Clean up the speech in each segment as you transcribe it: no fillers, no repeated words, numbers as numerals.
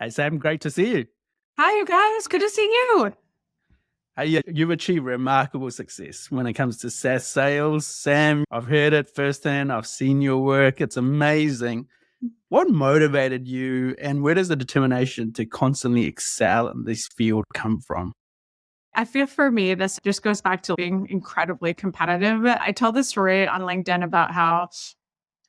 Hey, Sam, great to see you. Hi, you guys. Good to see you. Hey, you've achieved remarkable success when it comes to SaaS sales. Sam, I've heard it firsthand. I've seen your work. It's amazing. What motivated you, and where does the determination to constantly excel in this field come from? I feel for me, this just goes back to being incredibly competitive. I tell this story on LinkedIn about how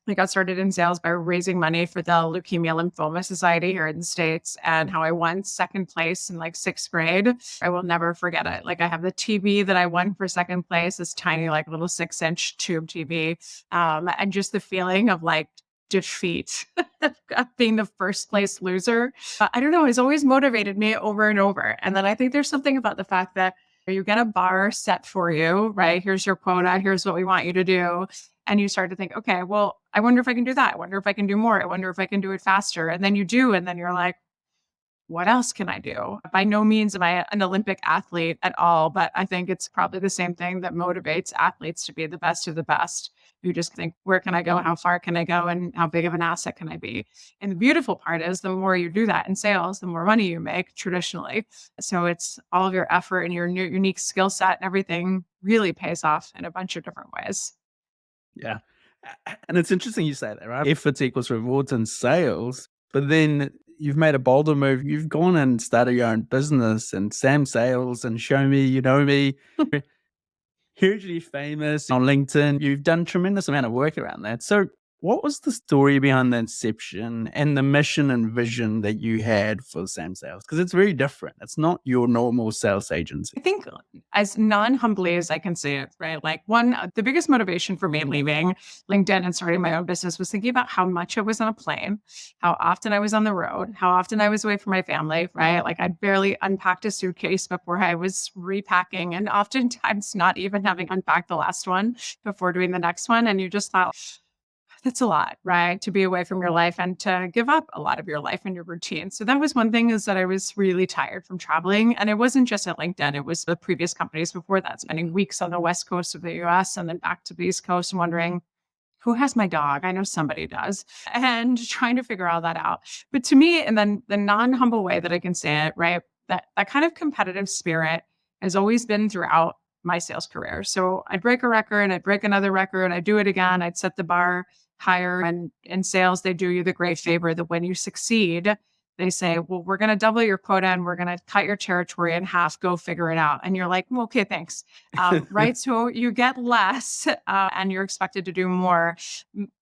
I got started in sales by raising money for the Leukemia Lymphoma Society here in the States and how I won second place in like sixth grade. I will never forget it. Like I have the TV that I won for second place, this tiny, like little 6-inch tube TV. And just the feeling of like defeat of being the first place loser. I don't know, it's always motivated me over and over. And then I think there's something about the fact that you get a bar set for you, right? Here's your quota. Here's what we want you to do. And you start to think, okay, well, I wonder if I can do that. I wonder if I can do more. I wonder if I can do it faster. And then you do. And then you're like, what else can I do? By no means am I an Olympic athlete at all, but I think it's probably the same thing that motivates athletes to be the best of the best. You just think, where can I go? How far can I go? And how big of an asset can I be? And the beautiful part is the more you do that in sales, the more money you make traditionally. So it's all of your effort and your unique skill set and everything really pays off in a bunch of different ways. Yeah. And it's interesting you say that, right? Efforts equals rewards in sales, but then you've made a bolder move. You've gone and started your own business and Sam Sales and Show Me, You Know Me. Hugely famous on LinkedIn. You've done tremendous amount of work around that. So what was the story behind the inception and the mission and vision that you had for Sam Sales? Because it's very different. It's not your normal sales agency. I think as non-humbly as I can say it, right? Like the biggest motivation for me leaving LinkedIn and starting my own business was thinking about how much I was on a plane, how often I was on the road, how often I was away from my family, right? Like I barely unpacked a suitcase before I was repacking and oftentimes not even having unpacked the last one before doing the next one. And you just thought, that's a lot, right? To be away from your life and to give up a lot of your life and your routine. So that was one thing, is that I was really tired from traveling. And it wasn't just at LinkedIn, it was the previous companies before that, spending weeks on the West Coast of the US and then back to the East Coast and wondering, who has my dog? I know somebody does. And trying to figure all that out. But to me, and then the non-humble way that I can say it, right? That kind of competitive spirit has always been throughout my sales career. So I'd break a record, I'd break another record, I'd do it again, I'd set the bar higher. And in sales, they do you the great favor that when you succeed, they say, well, we're going to double your quota and we're going to cut your territory in half. Go figure it out. And you're like, well, okay, thanks. Right. So you get less and you're expected to do more.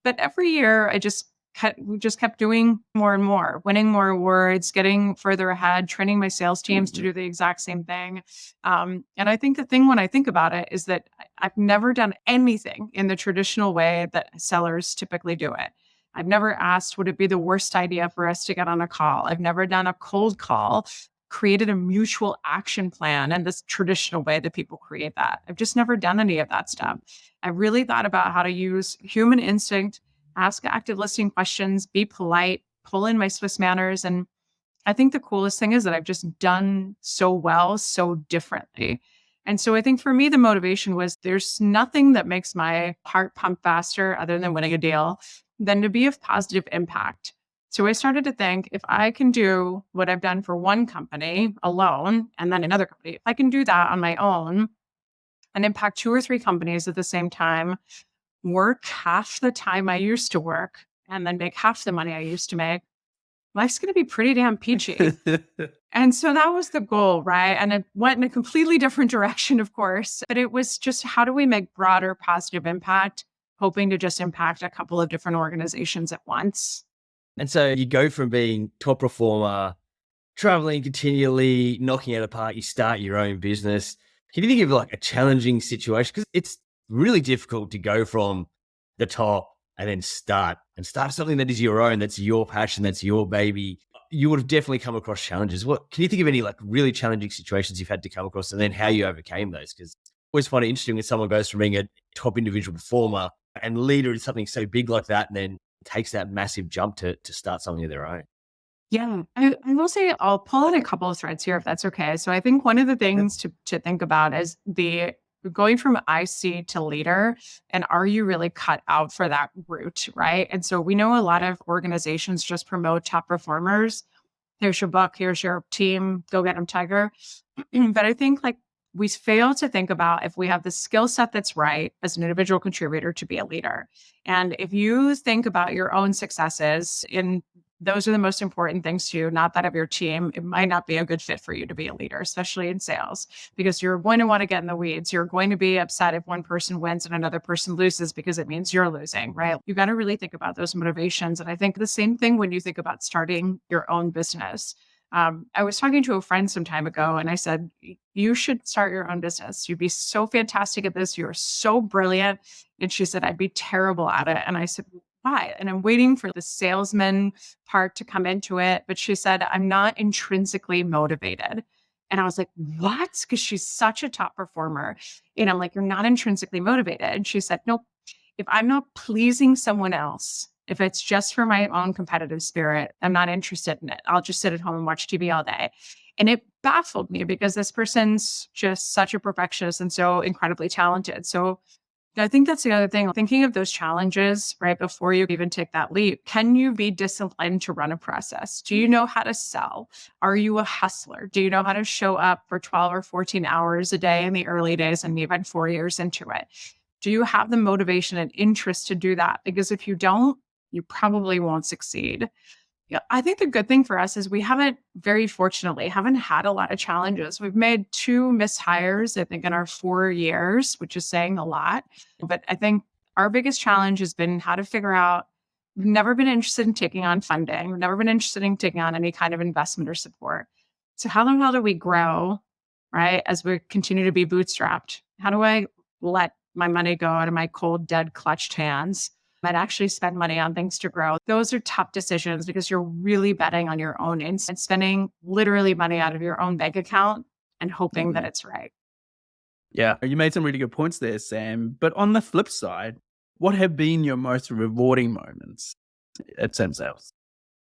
But every year, we just kept doing more and more, winning more awards, getting further ahead, training my sales teams to do the exact same thing. And I think the thing when I think about it is that I've never done anything in the traditional way that sellers typically do it. I've never asked, would it be the worst idea for us to get on a call? I've never done a cold call, created a mutual action plan in this traditional way that people create that. I've just never done any of that stuff. I really thought about how to use human instinct, ask active listening questions, be polite, pull in my Swiss manners. And I think the coolest thing is that I've just done so well, so differently. And so I think for me, the motivation was there's nothing that makes my heart pump faster other than winning a deal than to be of positive impact. So I started to think, if I can do what I've done for one company alone and then another company, if I can do that on my own and impact two or three companies at the same time, work half the time I used to work, and then make half the money I used to make, life's going to be pretty damn peachy. And so that was the goal, right? And it went in a completely different direction, of course. But it was just, how do we make broader positive impact, hoping to just impact a couple of different organizations at once? And so you go from being top performer, traveling continually, knocking out a park, you start your own business. Can you think of like a challenging situation? Because it's really difficult to go from the top and then start something that is your own, that's your passion, that's your baby. You would have definitely come across challenges. What can you think of any like really challenging situations you've had to come across and then how you overcame those? Because I always find it interesting when someone goes from being a top individual performer and leader in something so big like that and then takes that massive jump to start something of their own. Yeah, I will say I'll pull in a couple of threads here if that's okay. So I think one of the things to think about is the going from IC to leader, and are you really cut out for that route, right? And so we know a lot of organizations just promote top performers. here's your book, here's your team, go get them, tiger. But I think like we fail to think about if we have the skill set that's right as an individual contributor to be a leader. And if you think about your own successes, in those are the most important things to you, not that of your team, it might not be a good fit for you to be a leader, especially in sales, because you're going to want to get in the weeds. You're going to be upset if one person wins and another person loses because it means you're losing, right? You got to really think about those motivations. And I think the same thing when you think about starting your own business. I was talking to a friend some time ago and I said, you should start your own business. You'd be so fantastic at this. You're so brilliant. And she said, I'd be terrible at it. And I said, why? And I'm waiting for the salesman part to come into it. But she said, I'm not intrinsically motivated. And I was like, what? Because she's such a top performer. And I'm like, you're not intrinsically motivated. And she said, nope. If I'm not pleasing someone else, if it's just for my own competitive spirit, I'm not interested in it. I'll just sit at home and watch TV all day. And it baffled me because this person's just such a perfectionist and so incredibly talented. So I think that's the other thing, thinking of those challenges right before you even take that leap. Can you be disciplined to run a process? Do you know how to sell? Are you a hustler? Do you know how to show up for 12 or 14 hours a day in the early days and even 4 years into it? Do you have the motivation and interest to do that? Because if you don't, you probably won't succeed. Yeah, I think the good thing for us is we haven't, very fortunately, haven't had a lot of challenges. We've made 2 mishires, I think, in our 4 years, which is saying a lot. But I think our biggest challenge has been how to figure out, we've never been interested in taking on funding. We've never been interested in taking on any kind of investment or support. So how the hell do we grow, right, as we continue to be bootstrapped? How do I let my money go out of my cold, dead, clutched hands and actually spend money on things to grow? Those are tough decisions because you're really betting on your own instinct, spending literally money out of your own bank account and hoping that it's right. Yeah, you made some really good points there, Sam. But on the flip side, what have been your most rewarding moments at Sam Sales?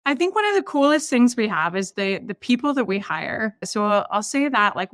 I think one of the coolest things we have is the people that we hire. So I'll say that like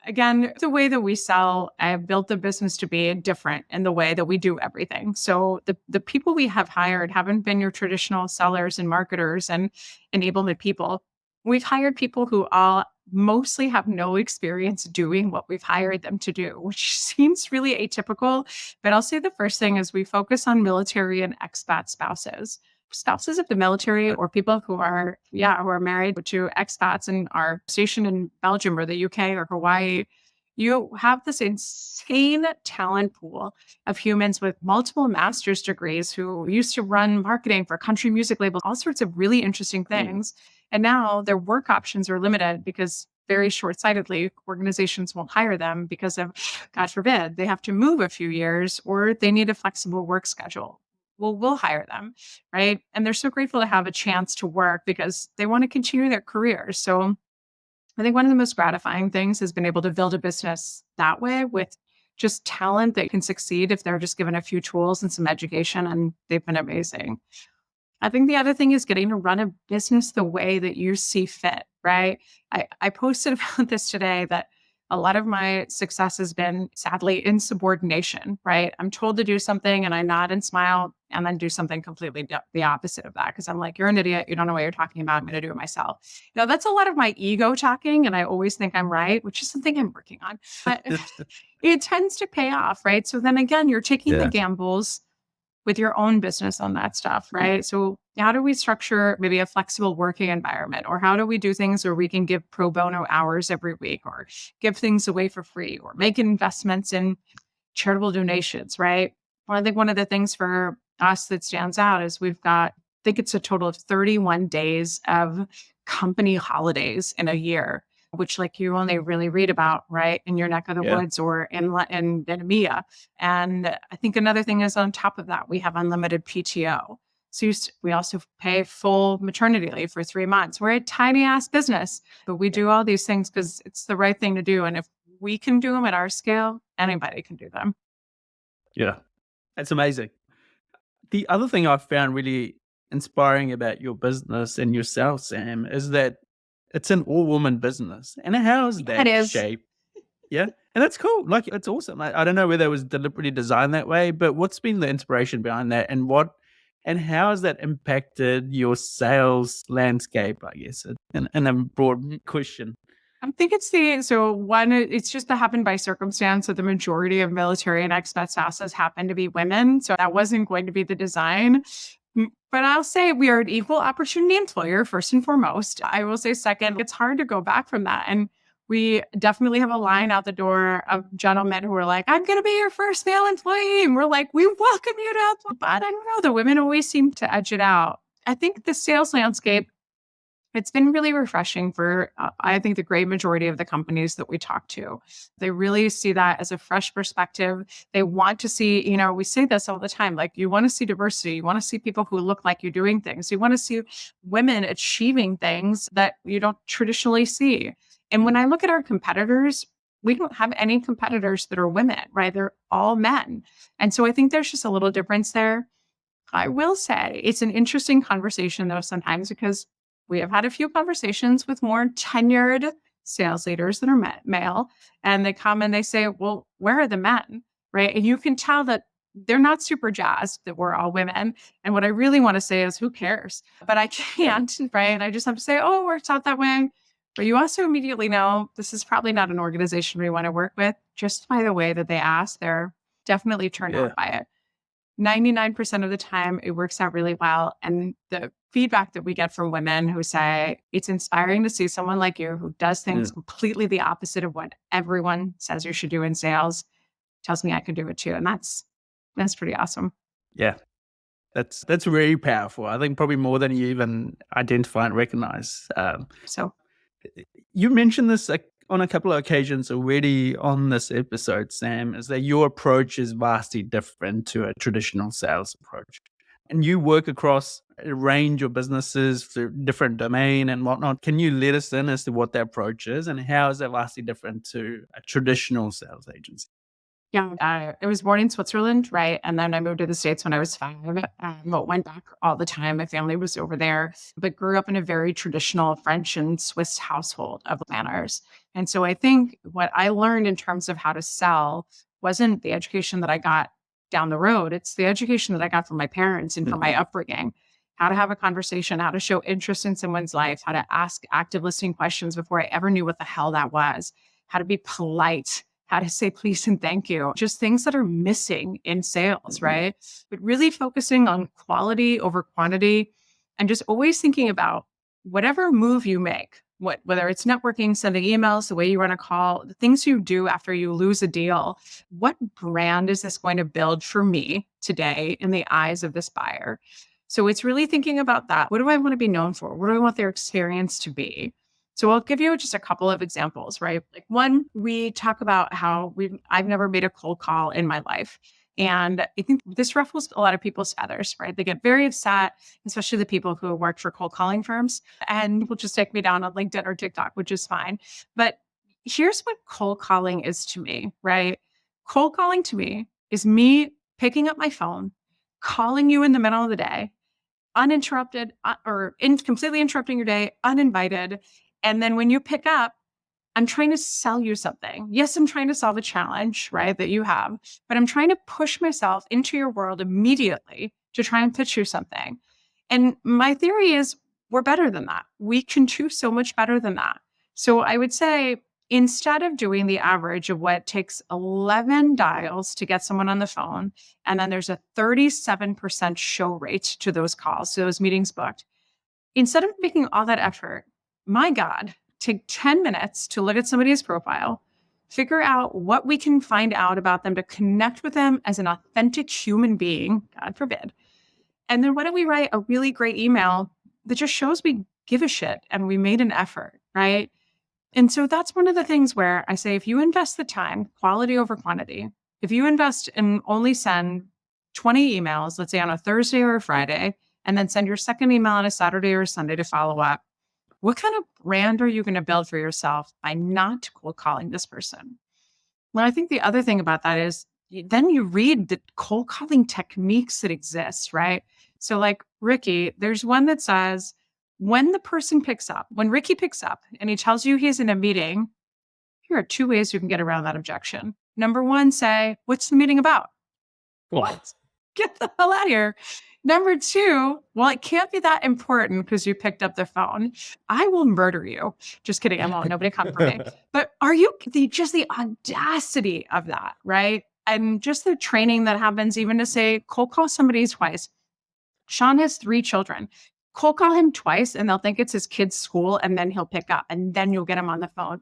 again, the way that we sell, I have built the business to be different in the way that we do everything. So the people we have hired haven't been your traditional sellers and marketers and enablement people. We've hired people who all mostly have no experience doing what we've hired them to do, which seems really atypical. But I'll say the first thing is we focus on military and expat spouses. Spouses of the military or people who are married to expats and are stationed in Belgium or the UK or Hawaii. You have this insane talent pool of humans with multiple master's degrees who used to run marketing for country music labels, all sorts of really interesting things. And now their work options are limited because very short-sightedly, organizations won't hire them because of, God forbid, they have to move a few years or they need a flexible work schedule. Well, we'll hire them, right? And they're so grateful to have a chance to work because they want to continue their careers. So I think one of the most gratifying things has been able to build a business that way with just talent that can succeed if they're just given a few tools and some education, and they've been amazing. I think the other thing is getting to run a business the way that you see fit, right? I posted about this today that a lot of my success has been sadly insubordination, right? I'm told to do something and I nod and smile and then do something completely the opposite of that because I'm like, you're an idiot. You don't know what you're talking about. I'm going to do it myself. That's a lot of my ego talking and I always think I'm right, which is something I'm working on. But it tends to pay off, right? So then again, you're taking the gambles with your own business on that stuff, right? So how do we structure maybe a flexible working environment? Or how do we do things where we can give pro bono hours every week or give things away for free or make investments in charitable donations, right? Well, I think one of the things for us that stands out is we've got, I think it's a total of 31 days of company holidays in a year, which like you only really read about, right, in your neck of the woods or in EMEA. And I think another thing is on top of that, we have unlimited PTO. So we also pay full maternity leave for 3 months. We're a tiny ass business, but we do all these things because it's the right thing to do. And if we can do them at our scale, anybody can do them. Yeah, that's amazing. The other thing I've found really inspiring about your business and yourself, Sam, is that it's an all-woman business. And how is that shape? Yeah. And that's cool. Like, it's awesome. I don't know whether it was deliberately designed that way, but what's been the inspiration behind that? And what And how has that impacted your sales landscape, I guess, in a broad question? I think it's just that happened by circumstance. So the majority of military and expat SaaSes happen to be women. So that wasn't going to be the design. But I'll say we are an equal opportunity employer, first and foremost. I will say second, it's hard to go back from that. And we definitely have a line out the door of gentlemen who are like, I'm going to be your first male employee. And we're like, we welcome you to, but I don't know. The women always seem to edge it out. I think the sales landscape, it's been really refreshing for, I think, the great majority of the companies that we talk to. They really see that as a fresh perspective. They want to see, we say this all the time, like you want to see diversity. You want to see people who look like you doing things. You want to see women achieving things that you don't traditionally see. And when I look at our competitors, we don't have any competitors that are women, right? They're all men. And so I think there's just a little difference there. I will say it's an interesting conversation though sometimes because we have had a few conversations with more tenured sales leaders that are male, and they come and they say, well, where are the men? Right. And you can tell that they're not super jazzed that we're all women. And what I really want to say is, who cares? But I can't, right? And I just have to say, oh, it works out that way. But you also immediately know this is probably not an organization we want to work with. Just by the way that they ask, they're definitely turned on by it. 99% of the time, it works out really well. And the feedback that we get from women who say, it's inspiring to see someone like you who does things completely the opposite of what everyone says you should do in sales, tells me I can do it too. And that's pretty awesome. Yeah. That's really powerful. I think probably more than you even identify and recognize. So you mentioned this on a couple of occasions already on this episode, Sam, is that your approach is vastly different to a traditional sales approach. And you work across a range of businesses through different domain and whatnot. Can you let us in as to what that approach is and how is that vastly different to a traditional sales agency? Yeah, I was born in Switzerland, right? And then I moved to the States when I was 5. Went back all the time. My family was over there, but grew up in a very traditional French and Swiss household of manners. And so I think what I learned in terms of how to sell wasn't the education that I got down the road. It's the education that I got from my parents and from my upbringing. How to have a conversation, how to show interest in someone's life, how to ask active listening questions before I ever knew what the hell that was, how to be polite, how to say please and thank you, just things that are missing in sales, right? But really focusing on quality over quantity and just always thinking about whatever move you make, whether it's networking, sending emails, the way you run a call, the things you do after you lose a deal, what brand is this going to build for me today in the eyes of this buyer? So it's really thinking about that. What do I want to be known for? What do I want their experience to be? So I'll give you just a couple of examples, right? Like one, we talk about how I've never made a cold call in my life. And I think this ruffles a lot of people's feathers, right? They get very upset, especially the people who work for cold calling firms, and will just take me down on LinkedIn or TikTok, which is fine. But here's what cold calling is to me, right? Cold calling to me is me picking up my phone, calling you in the middle of the day, uninterrupted completely interrupting your day, uninvited. And then when you pick up, I'm trying to sell you something. Yes, I'm trying to solve a challenge, right, that you have, but I'm trying to push myself into your world immediately to try and pitch you something. And my theory is we're better than that. We can do so much better than that. So I would say instead of doing the average of what takes 11 dials to get someone on the phone, and then there's a 37% show rate to those calls, to those meetings booked, instead of making all that effort, my God, take 10 minutes to look at somebody's profile, figure out what we can find out about them to connect with them as an authentic human being, God forbid. And then why don't we write a really great email that just shows we give a shit and we made an effort, right? And so that's one of the things where I say, if you invest the time, quality over quantity, if you invest and only send 20 emails, let's say on a Thursday or a Friday, and then send your second email on a Saturday or a Sunday to follow up, what kind of brand are you going to build for yourself by not cold calling this person? Well, I think the other thing about that is then you read the cold calling techniques that exist, right? So like Ricky, there's one that says, when Ricky picks up and he tells you he's in a meeting, here are 2 ways you can get around that objection. Number one, say, what's the meeting about? What? Get the hell out of here. Number two, well, it can't be that important because you picked up the phone. I will murder you. Just kidding. I won't. Nobody come for me. But are you just the audacity of that, right? And just the training that happens even to say, cold call somebody twice. Sean has 3 children. Cold call him twice and they'll think it's his kid's school and then he'll pick up and then you'll get him on the phone.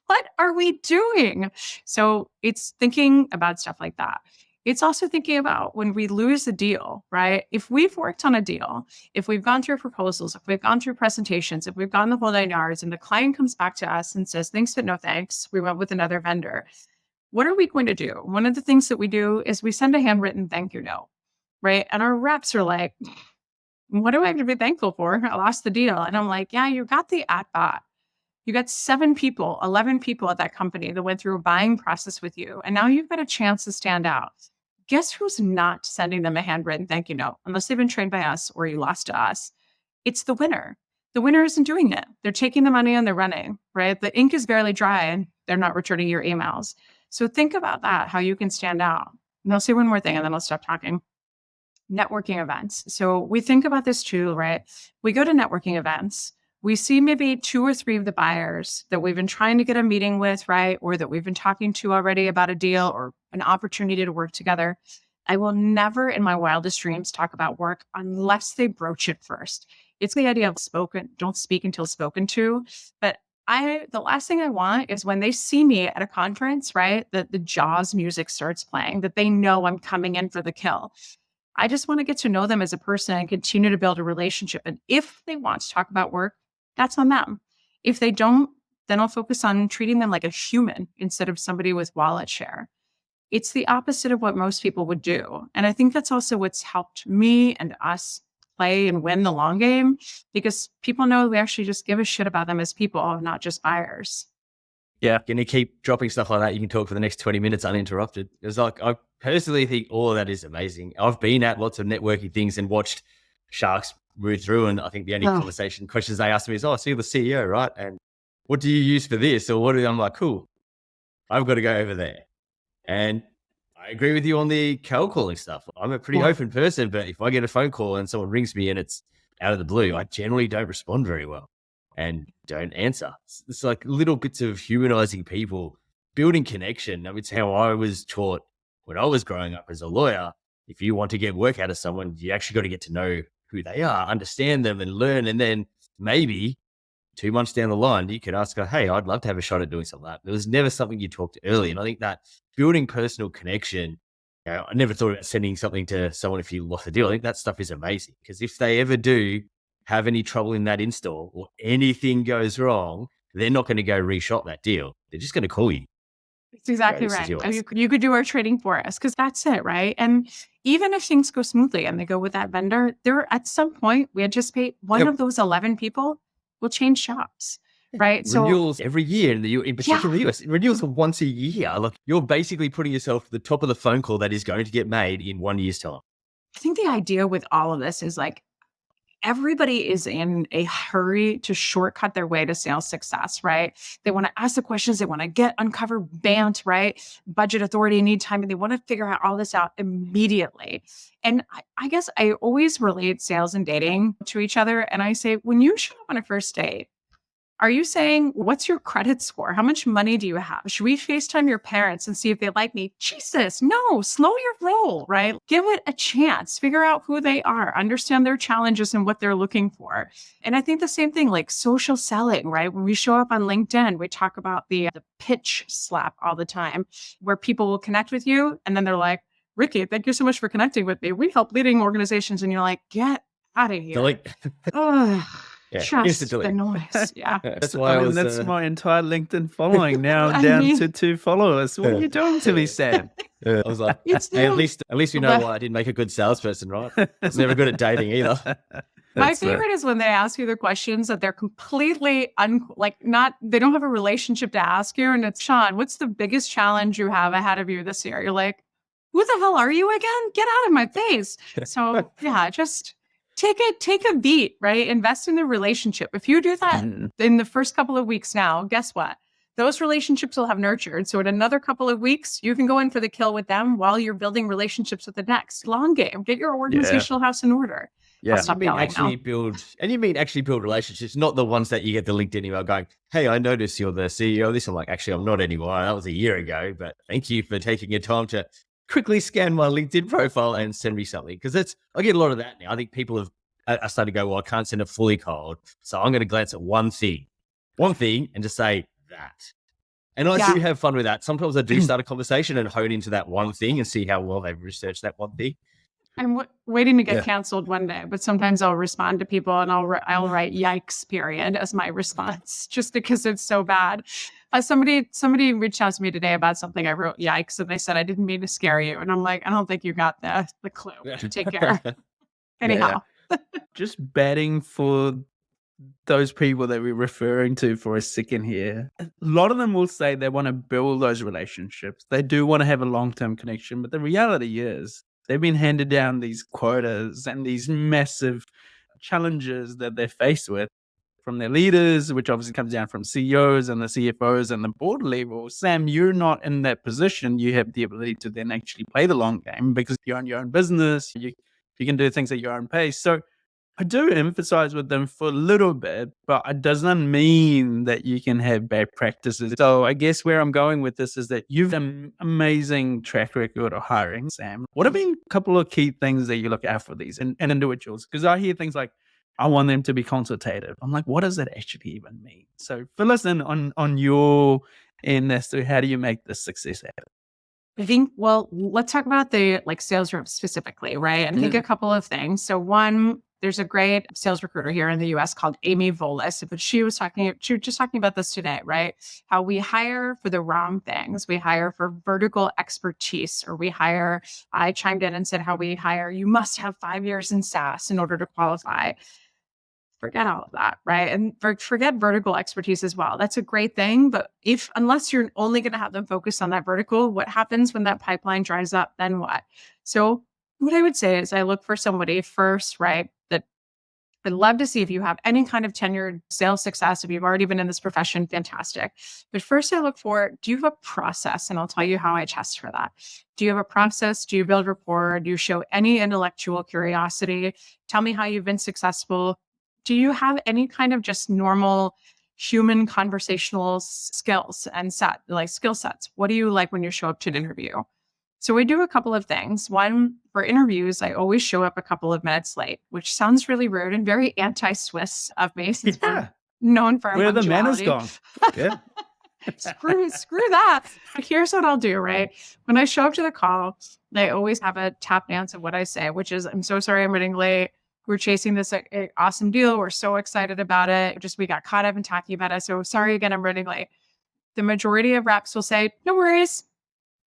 What are we doing? So it's thinking about stuff like that. It's also thinking about when we lose a deal, right? If we've worked on a deal, if we've gone through proposals, if we've gone through presentations, if we've gone the whole 9 yards and the client comes back to us and says, thanks, but no thanks, we went with another vendor. What are we going to do? One of the things that we do is we send a handwritten thank you note, right? And our reps are like, what do I have to be thankful for? I lost the deal. And I'm like, yeah, you got the at bat. You got 7 people, 11 people at that company that went through a buying process with you. And now you've got a chance to stand out. Guess who's not sending them a handwritten thank you note unless they've been trained by us or you lost to us? It's the winner. The winner isn't doing it. They're taking the money and they're running, right? The ink is barely dry and they're not returning your emails. So think about that, how you can stand out. And I'll say one more thing and then I'll stop talking. Networking events. So we think about this too, right? We go to networking events. We see maybe 2 or 3 of the buyers that we've been trying to get a meeting with, right? Or that we've been talking to already about a deal or an opportunity to work together. I will never in my wildest dreams talk about work unless they broach it first. It's the idea of don't speak until spoken to. But the last thing I want is when they see me at a conference, right? That the Jaws music starts playing, that they know I'm coming in for the kill. I just want to get to know them as a person and continue to build a relationship. And if they want to talk about work, that's on them. If they don't, then I'll focus on treating them like a human instead of somebody with wallet share. It's the opposite of what most people would do. And I think that's also what's helped me and us play and win the long game because people know we actually just give a shit about them as people, not just buyers. Yeah. Can you keep dropping stuff like that? You can talk for the next 20 minutes uninterrupted. It's like, I personally think all of that is amazing. I've been at lots of networking things and watched sharks move through. And I think the only conversation questions they ask me is, so you're the CEO, right? And what do you use for this? Or what I'm like, cool, I've got to go over there. And I agree with you on the cold calling stuff. I'm a pretty open person, but if I get a phone call and someone rings me and it's out of the blue, I generally don't respond very well and don't answer. It's like little bits of humanizing people, building connection. It's how I was taught when I was growing up as a lawyer. If you want to get work out of someone, you actually got to get to know who they are, understand them and learn. And then maybe 2 months down the line, you could ask her, hey, I'd love to have a shot at doing something like that. There was never something you talked early. And I think that building personal connection, I never thought about sending something to someone if you lost a deal. I think that stuff is amazing because if they ever do have any trouble in that install or anything goes wrong, they're not going to go reshop that deal. They're just going to call you. It's exactly right. You could do our trading for us because that's it, right? And even if things go smoothly and they go with that vendor, at some point, we anticipate one of those 11 people will change shops, right? Renewals every year in particular the US. Renewals are once a year. Look, you're basically putting yourself at the top of the phone call that is going to get made in 1 year's time. I think the idea with all of this is like, everybody is in a hurry to shortcut their way to sales success, right? They want to ask the questions. They want to uncover BANT, right? Budget authority, need time, and they want to figure out all this out immediately. And I guess I always relate sales and dating to each other. And I say, when you show up on a first date, are you saying, what's your credit score? How much money do you have? Should we FaceTime your parents and see if they like me? Jesus, no, slow your roll, right? Give it a chance. Figure out who they are. Understand their challenges and what they're looking for. And I think the same thing, like social selling, right? When we show up on LinkedIn, we talk about the pitch slap all the time, where people will connect with you and then they're like, Ricky, thank you so much for connecting with me. We help leading organizations. And you're like, get out of here. Just the noise. Yeah. That's why that's my entire LinkedIn following now down to 2 followers. What are you doing to me, Sam? I was like, hey, at least we know why I didn't make a good salesperson, right? I was never good at dating either. My favorite is when they ask you the questions that they're completely they don't have a relationship to ask you. And it's, Sean, what's the biggest challenge you have ahead of you this year? You're like, who the hell are you again? Get out of my face. So just take a beat, right? Invest in the relationship. If you do that in the first couple of weeks now, guess what? those relationships will have nurtured. So in another couple of weeks, you can go in for the kill with them while you're building relationships with the next. Long game. Get your organizational house in order. I'll Yeah. stop yelling now. You mean actually build relationships, not the ones that you get the LinkedIn email going, hey, I noticed you're the CEO of this. I'm like, actually, I'm not anymore. That was a year ago, but thank you for taking your time to quickly scan my LinkedIn profile and send me something. Because I get a lot of that now. I think people are starting to go, well, I can't send it fully cold. So I'm going to glance at one thing and just say that. And I do have fun with that. Sometimes I do start a conversation and hone into that one thing and see how well they've researched that one thing. I'm waiting to get canceled one day, but sometimes I'll respond to people and I'll write "yikes" period as my response, just because it's so bad. Somebody reached out to me today about something. I wrote "yikes" and they said I didn't mean to scare you, and I'm like, I don't think you got the clue. Take care. Anyhow, just batting for those people that we're referring to for a second here. A lot of them will say they want to build those relationships. They do want to have a long-term connection, but the reality is they've been handed down these quotas and these massive challenges that they're faced with from their leaders, which obviously comes down from CEOs and the CFOs and the board level. Sam, you're not in that position. You have the ability to then actually play the long game because you own your own business. You can do things at your own pace. So I do emphasize with them for a little bit, but it doesn't mean that you can have bad practices. So I guess where I'm going with this is that you've an amazing track record of hiring, Sam. What have been a couple of key things that you look out for these and individuals? Because I hear things like, I want them to be consultative. I'm like, what does that actually even mean? So fill us in on your end as to how do you make this success happen? I think, well, let's talk about the sales reps specifically, right? And I think a couple of things. So one, there's a great sales recruiter here in the US called Amy Volas, but she was just talking about this today, right? How we hire for the wrong things. We hire for vertical expertise, or I chimed in and said how we hire, you must have 5 years in SaaS in order to qualify. Forget all of that, right? And forget vertical expertise as well. That's a great thing, but unless you're only going to have them focus on that vertical, what happens when that pipeline dries up? Then what? So what I would say is I look for somebody first, right? That I'd love to see if you have any kind of tenured sales success. If you've already been in this profession, fantastic. But first I look for, do you have a process? And I'll tell you how I test for that. Do you have a process? Do you build rapport? Do you show any intellectual curiosity? Tell me how you've been successful. Do you have any kind of just normal human conversational skills and skill sets? What do you like when you show up to an interview? So we do a couple of things. One, for interviews, I always show up a couple of minutes late, which sounds really rude and very anti-Swiss of me, since we're known for our Where the manners punctuality. gone? Yeah. Screw that. But here's what I'll do, right? When I show up to the call, I always have a tap dance of what I say, which is, I'm so sorry I'm running late. We're chasing this awesome deal. We're so excited about it. We got caught up in talking about it. So sorry again, I'm running late. The majority of reps will say, no worries,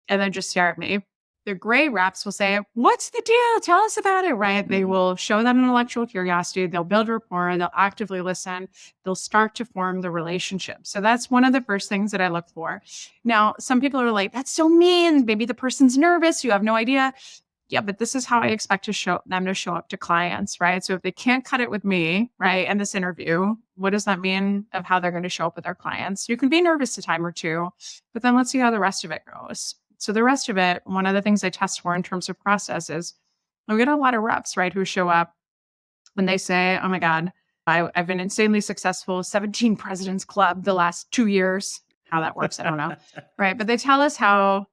and then just stare at me. The gray reps will say, what's the deal? Tell us about it, right? They will show that intellectual curiosity. They'll build rapport. They'll actively listen. They'll start to form the relationship. So that's one of the first things that I look for. Now, some people are like, that's so mean. Maybe the person's nervous. You have no idea. Yeah, but this is how I expect them to show up to clients, right? So if they can't cut it with me, right, in this interview, what does that mean of how they're going to show up with their clients? You can be nervous a time or two, but then let's see how the rest of it goes. So the rest of it, one of the things I test for in terms of process is we get a lot of reps, right, who show up when they say, oh my God, I've been insanely successful, 17 President's Club the last 2 years. How that works, I don't know, right? But they tell us how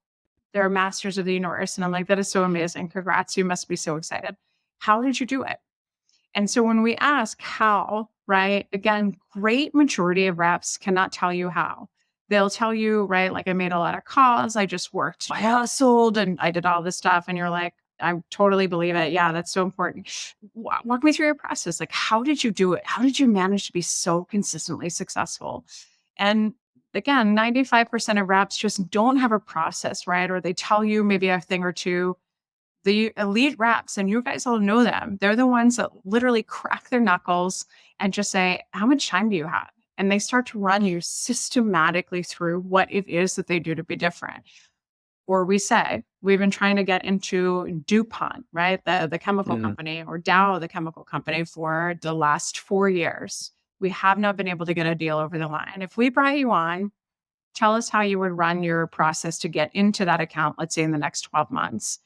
they're masters of the universe. And I'm like, that is so amazing. Congrats. You must be so excited. How did you do it? And so when we ask how, right, again, great majority of reps cannot tell you how. They'll tell you, right, like I made a lot of calls. I just worked. I hustled and I did all this stuff. And you're like, I totally believe it. Yeah, that's so important. Walk me through your process. Like, how did you do it? How did you manage to be so consistently successful? And again, 95% of reps just don't have a process, right? Or they tell you maybe a thing or two. The elite reps, and you guys all know them, they're the ones that literally crack their knuckles and just say, how much time do you have? And they start to run you systematically through what it is that they do to be different. Or we say, we've been trying to get into DuPont, right? The chemical company, or Dow, the chemical company, for the last 4 years. We have not been able to get a deal over the line. If we brought you on, tell us how you would run your process to get into that account, let's say in the next 12 months.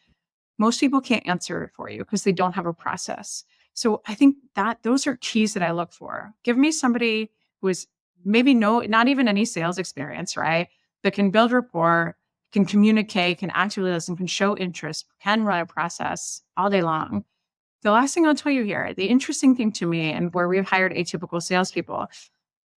Most people can't answer it for you because they don't have a process. So I think that those are keys that I look for. Give me somebody who is maybe not even any sales experience, right? That can build rapport, can communicate, can actively listen, can show interest, can run a process all day long. The last thing I'll tell you here, the interesting thing to me, and where we've hired atypical salespeople,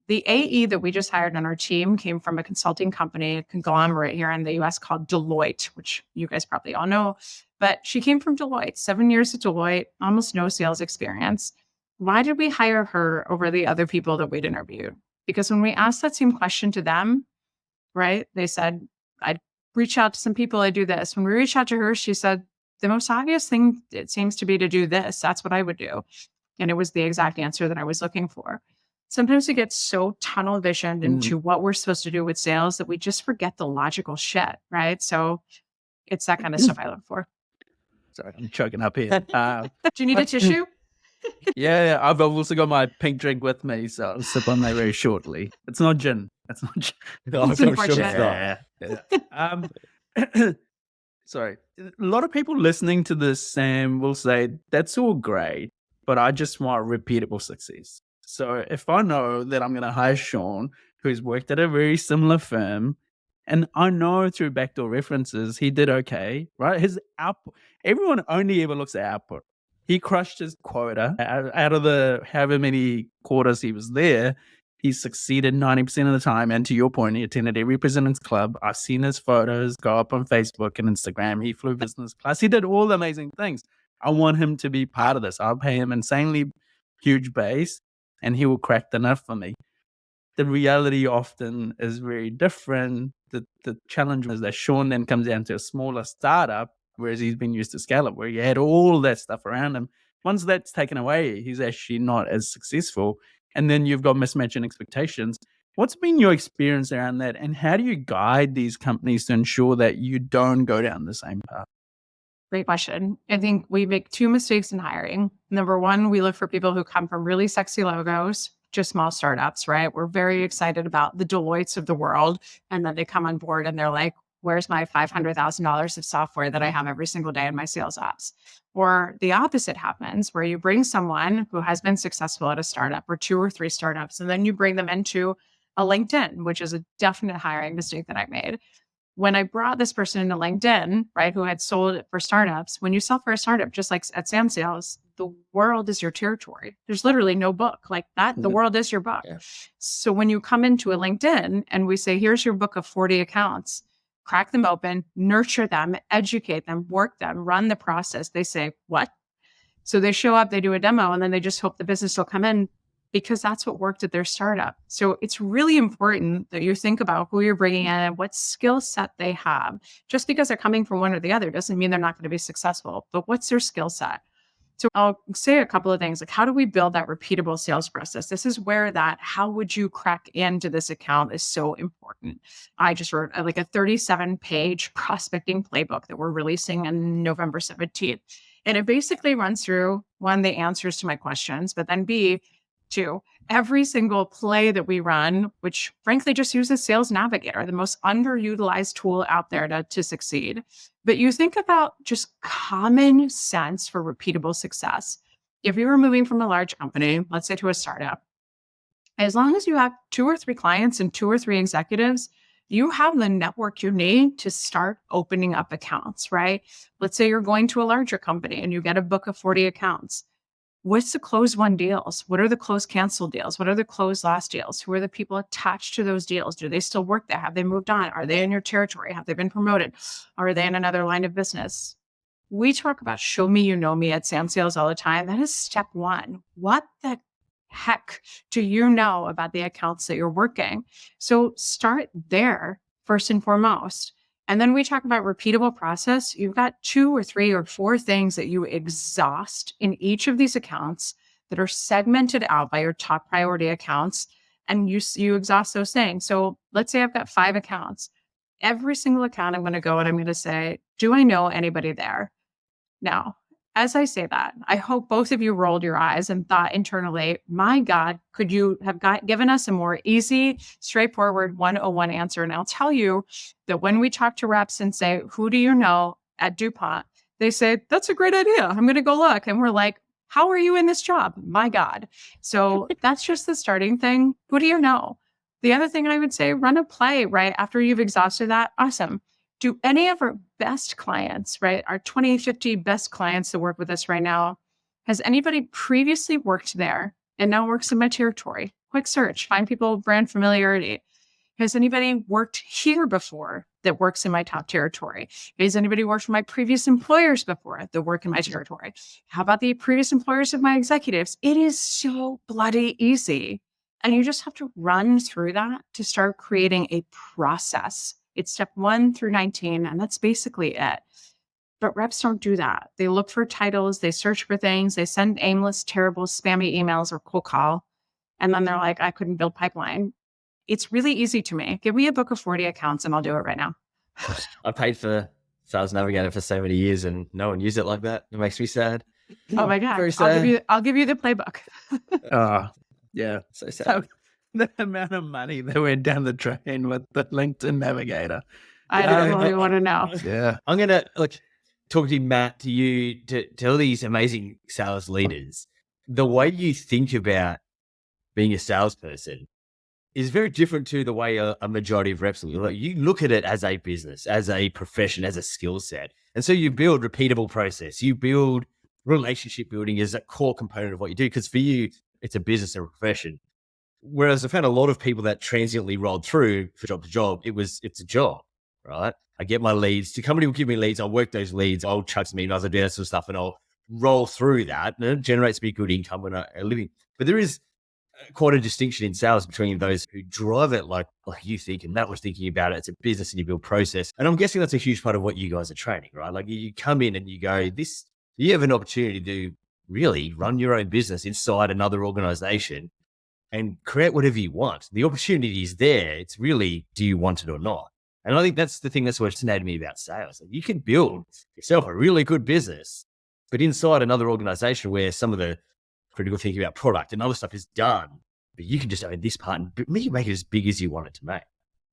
the AE that we just hired on our team came from a consulting company, a conglomerate here in the US called Deloitte, which you guys probably all know. But she came from Deloitte, 7 years at Deloitte, almost no sales experience. Why did we hire her over the other people that we'd interviewed? Because when we asked that same question to them, right, they said, I'd reach out to some people, I do this. When we reached out to her, she said, the most obvious thing, it seems to be to do this. That's what I would do. And it was the exact answer that I was looking for. Sometimes we get so tunnel visioned into what we're supposed to do with sales that we just forget the logical shit, right? So it's that kind of stuff I look for. Sorry, I'm choking up here. Do you need a tissue? Yeah, I've also got my pink drink with me, so I'll sip on that very shortly. It's not gin. It's not gin. No, It's I'm sure it's unfortunate. not. Yeah. Sorry. A lot of people listening to this, Sam, will say, that's all great, but I just want repeatable success. So if I know that I'm going to hire Sean, who's worked at a very similar firm, and I know through backdoor references, he did okay, right? His output, everyone only ever looks at output. He crushed his quota out of the however many quarters he was there. He succeeded 90% of the time. And to your point, he attended every president's club. I've seen his photos go up on Facebook and Instagram. He flew business class. He did all the amazing things. I want him to be part of this. I'll pay him insanely huge base and he will crack the nut for me. The reality often is very different. The challenge is that Sean then comes down to a smaller startup, whereas he's been used to scale up, where he had all that stuff around him. Once that's taken away, he's actually not as successful. And then you've got mismatching expectations. What's been your experience around that? And how do you guide these companies to ensure that you don't go down the same path? Great question. I think we make two mistakes in hiring. Number one, we look for people who come from really sexy logos, just small startups, right? We're very excited about the Deloittes of the world. And then they come on board and they're like, where's my $500,000 of software that I have every single day in my sales ops? Or the opposite happens where you bring someone who has been successful at a startup or 2 or 3 startups, and then you bring them into a LinkedIn, which is a definite hiring mistake that I made. When I brought this person into LinkedIn, right, who had sold it for startups, when you sell for a startup, just like at Sam Sales, the world is your territory. There's literally no book like that. The world is your book. Yeah. So when you come into a LinkedIn and we say, here's your book of 40 accounts, crack them open, nurture them, educate them, work them, run the process. They say, what? So they show up, they do a demo, and then they just hope the business will come in because that's what worked at their startup. So it's really important that you think about who you're bringing in and what skill set they have. Just because they're coming from one or the other doesn't mean they're not going to be successful, but what's their skill set? So I'll say a couple of things, like how do we build that repeatable sales process? This is where that, how would you crack into this account is so important. I just wrote like a 37-page prospecting playbook that we're releasing on November 17th. And it basically runs through, one, the answers to my questions, but then B, two, every single play that we run, which frankly just uses Sales Navigator, the most underutilized tool out there to succeed. But you think about just common sense for repeatable success. If you were moving from a large company, let's say to a startup, as long as you have 2 or 3 clients and 2 or 3 executives, you have the network you need to start opening up accounts, right? Let's say you're going to a larger company and you get a book of 40 accounts. What's the close won deals? What are the close cancel deals? What are the close lost deals? Who are the people attached to those deals? Do they still work there? Have they moved on? Are they in your territory? Have they been promoted? Are they in another line of business? We talk about show me you know me at Sam Sales all the time. That is step 1. What the heck do you know about the accounts that you're working? So start there first and foremost. And then we talk about repeatable process. You've got 2 or 3 or 4 things that you exhaust in each of these accounts that are segmented out by your top priority accounts. And you exhaust those things. So let's say I've got 5 accounts. Every single account I'm going to go and I'm going to say, do I know anybody there? Now, as I say that, I hope both of you rolled your eyes and thought internally, my God, could you have given us a more easy, straightforward 101 answer? And I'll tell you that when we talk to reps and say, who do you know at DuPont? They say, that's a great idea. I'm going to go look. And we're like, how are you in this job? My God. So that's just the starting thing. Who do you know? The other thing I would say, run a play right after you've exhausted that. Awesome. Do any of our best clients, right, our 2050 best clients that work with us right now, has anybody previously worked there and now works in my territory? Quick search, find people with brand familiarity. Has anybody worked here before that works in my top territory? Has anybody worked for my previous employers before that work in my territory? How about the previous employers of my executives? It is so bloody easy. And you just have to run through that to start creating a process. It's step 1 through 19, and that's basically it. But reps don't do that. They look for titles, they search for things, they send aimless, terrible, spammy emails or cold call. And then they're like, I couldn't build pipeline. It's really easy to me. Give me a book of 40 accounts and I'll do it right now. I paid for Sales Navigator for so many years and no one used it like that. It makes me sad. Oh my God. Very sad. I'll give you the playbook. Yeah. So sad. So the amount of money that went down the drain with the LinkedIn Navigator. I don't really want to know. Yeah. I'm going to talk to you, Matt, to you, to all these amazing sales leaders. The way you think about being a salesperson is very different to the way a majority of reps look. You look at it as a business, as a profession, as a skill set. And so you build repeatable process. You build relationship building as a core component of what you do. Because for you, it's a business and a profession. Whereas I found a lot of people that transiently rolled through from job to job, it's a job, right? I get my leads. The company will give me leads. I'll work those leads. I'll chuck some emails. I'll do that sort of stuff. And I'll roll through that. And it generates me good income when I'm living. But there is quite a distinction in sales between those who drive it like you think, and Matt was thinking about it. It's a business and you build process. And I'm guessing that's a huge part of what you guys are training, right? Like you come in and you go, you have an opportunity to really run your own business inside another organization and create whatever you want. The opportunity is there. It's really, do you want it or not? And I think that's the thing that's what fascinated me about sales. Like you can build yourself a really good business, but inside another organization where some of the critical thinking about product and other stuff is done, but you can just own this part and make it as big as you want it to make.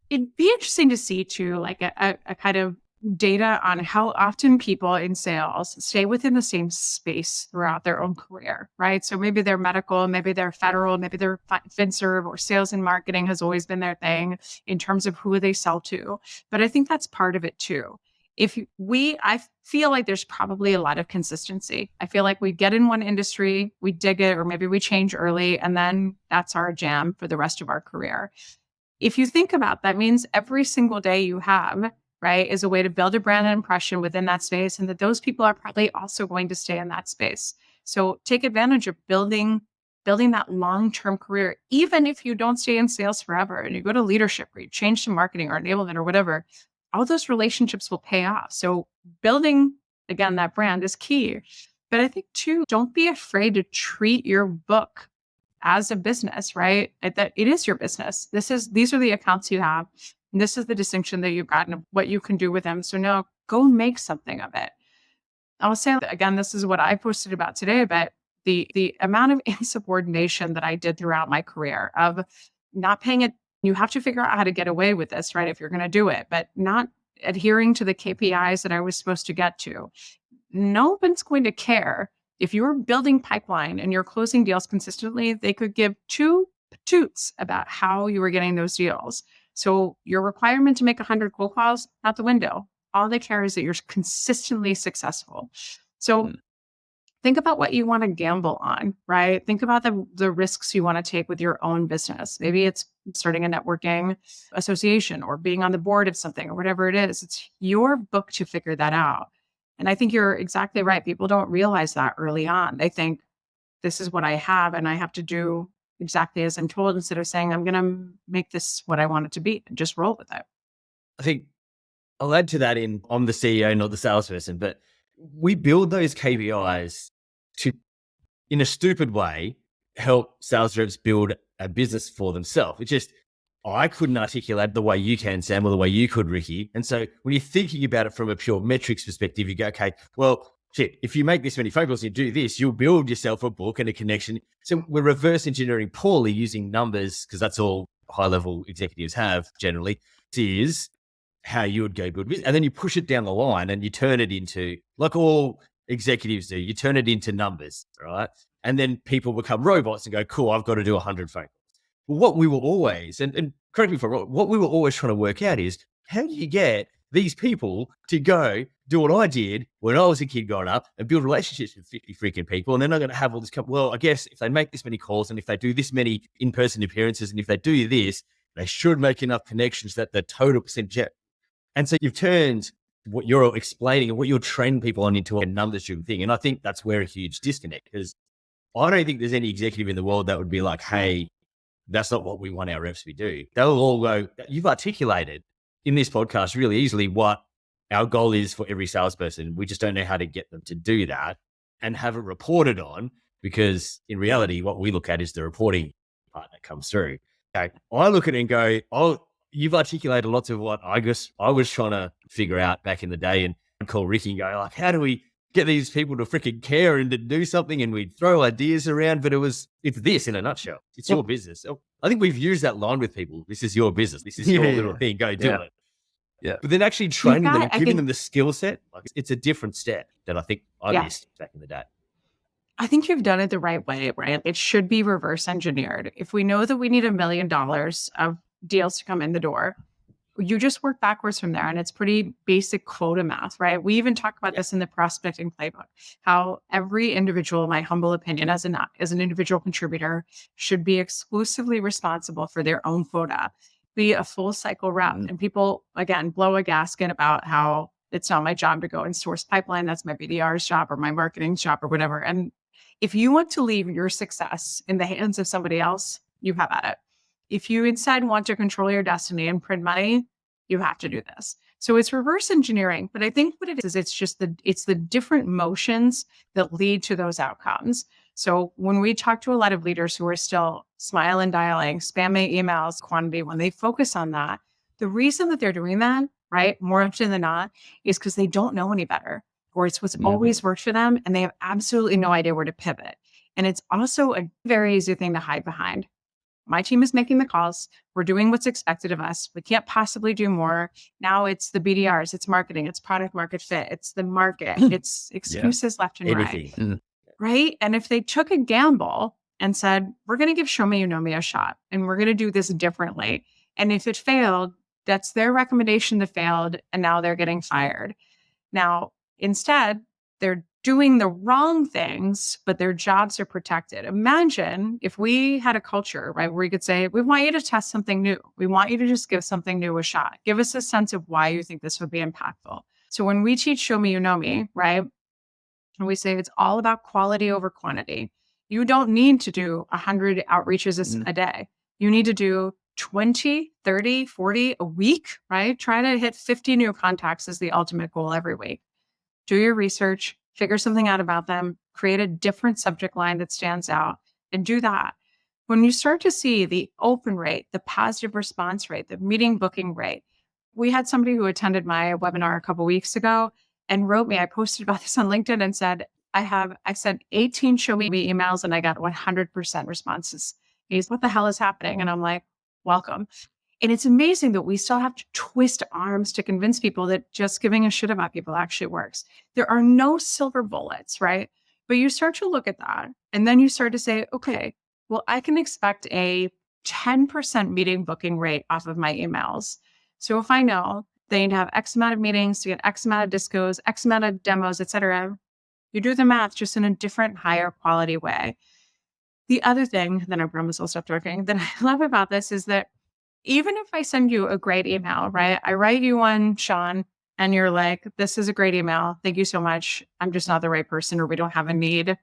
It'd be interesting to see too, like a kind of data on how often people in sales stay within the same space throughout their own career, right? So maybe they're medical, maybe they're federal, maybe they're FinServ, or sales and marketing has always been their thing in terms of who they sell to. But I think that's part of it too. I feel like there's probably a lot of consistency. I feel like we get in one industry, we dig it, or maybe we change early, and then that's our jam for the rest of our career. If you think about that, means every single day you have, right, is a way to build a brand impression within that space, and that those people are probably also going to stay in that space. So take advantage of building that long-term career, even if you don't stay in sales forever and you go to leadership or you change to marketing or enablement or whatever. All those relationships will pay off. So building, again, that brand is key. But I think too, don't be afraid to treat your book as a business, right? That it is your business. These are the accounts you have. And this is the distinction that you've gotten, what you can do with them. So now go make something of it. I'll say, again, this is what I posted about today, but the amount of insubordination that I did throughout my career of not paying it. You have to figure out how to get away with this, right? If you're going to do it, but not adhering to the KPIs that I was supposed to get to. No one's going to care. If you're building pipeline and you're closing deals consistently, they could give two toots about how you were getting those deals. So your requirement to make 100 cold calls, out the window. All they care is that you're consistently successful. So think about what you want to gamble on, right? Think about the risks you want to take with your own business. Maybe it's starting a networking association or being on the board of something or whatever it is. It's your book to figure that out. And I think you're exactly right. People don't realize that early on. They think this is what I have and I have to do exactly as I'm told, instead of saying, I'm going to make this what I want it to be and just roll with it. I think I'll add to that I'm the CEO, not the salesperson, but we build those KPIs to, in a stupid way, help sales reps build a business for themselves. It's just, I couldn't articulate the way you can, Sam, or the way you could, Ricky. And so when you're thinking about it from a pure metrics perspective, you go, okay, well, shit, if you make this many phone calls and you do this, you'll build yourself a book and a connection. So we're reverse engineering poorly using numbers, because that's all high level executives have generally. Is how you would go build business. And then you push it down the line and you turn it into, like all executives do, you turn it into numbers, right? And then people become robots and go, cool, I've got to do 100 phone calls. Well, what we were always, and correct me if I'm wrong, what we were always trying to work out is, how do you get these people to go do what I did when I was a kid growing up and build relationships with 50 freaking people? And then I'm going to have all this, well, I guess if they make this many calls and if they do this many in-person appearances and if they do this, they should make enough connections that the total percent. And so you've turned what you're explaining and what you're training people on into a numbers-driven thing. And I think that's where a huge disconnect, because I don't think there's any executive in the world that would be like, hey, that's not what we want our reps to do. They'll all go, you've articulated in this podcast really easily what our goal is for every salesperson. We just don't know how to get them to do that and have it reported on, because in reality, what we look at is the reporting part that comes through. Okay. I look at it and go, oh, you've articulated lots of what I was trying to figure out back in the day, and I'd call Ricky and go, like, how do we get these people to freaking care and to do something? And we'd throw ideas around, but it's this in a nutshell. It's your business. So I think we've used that line with people. This is your business. This is your little thing. Go do it. Yeah. But then actually training them and giving them the skill set, like, it's a different step that I think I missed back in the day. I think you've done it the right way, right? It should be reverse engineered. If we know that we need $1 million of deals to come in the door, you just work backwards from there. And it's pretty basic quota math, right? We even talk about this in the prospecting playbook, how every individual, in my humble opinion, as an individual contributor, should be exclusively responsible for their own quota, be a full cycle rep. And people, again, blow a gasket about how it's not my job to go and source pipeline. That's my BDR's job or my marketing's job or whatever. And if you want to leave your success in the hands of somebody else, you have at it. If you instead want to control your destiny and print money, you have to do this. So it's reverse engineering, but I think what it is, it's the different motions that lead to those outcomes. So when we talk to a lot of leaders who are still smile and dialing, spamming emails, quantity, when they focus on that, the reason that they're doing that, right, more often than not, is because they don't know any better, or it's what's always worked for them, and they have absolutely no idea where to pivot. And it's also a very easy thing to hide behind. My team is making the calls. We're doing what's expected of us. We can't possibly do more. Now it's the BDRs, it's marketing, it's product market fit, it's the market, it's excuses left and right. Right? And if they took a gamble and said, we're going to give Show Me You Know Me a shot, and we're going to do this differently. And if it failed, that's their recommendation that failed, and now they're getting fired. Now, instead, they're doing the wrong things, but their jobs are protected. Imagine if we had a culture, right, where we could say, we want you to test something new. We want you to just give something new a shot. Give us a sense of why you think this would be impactful. So when we teach Show Me You Know Me, right, and we say it's all about quality over quantity. You don't need to do 100 outreaches a day. You need to do 20, 30, 40 a week, right? Try to hit 50 new contacts is the ultimate goal every week. Do your research, figure something out about them, create a different subject line that stands out, and do that. When you start to see the open rate, the positive response rate, the meeting booking rate, we had somebody who attended my webinar a couple weeks ago and wrote me, I posted about this on LinkedIn and said, I sent 18 Show Me emails and I got 100% responses. He's, what the hell is happening? And I'm like, welcome. And it's amazing that we still have to twist arms to convince people that just giving a shit about people actually works. There are no silver bullets, right? But you start to look at that and then you start to say, okay, well, I can expect a 10% meeting booking rate off of my emails. So if I know they need to have X amount of meetings to get X amount of discos, X amount of demos, et cetera, you do the math just in a different, higher quality way. The other thing, then I promise I'll stop talking, that I love about this is that even if I send you a great email, right? I write you one, Sean, and you're like, this is a great email. Thank you so much. I'm just not the right person, or we don't have a need.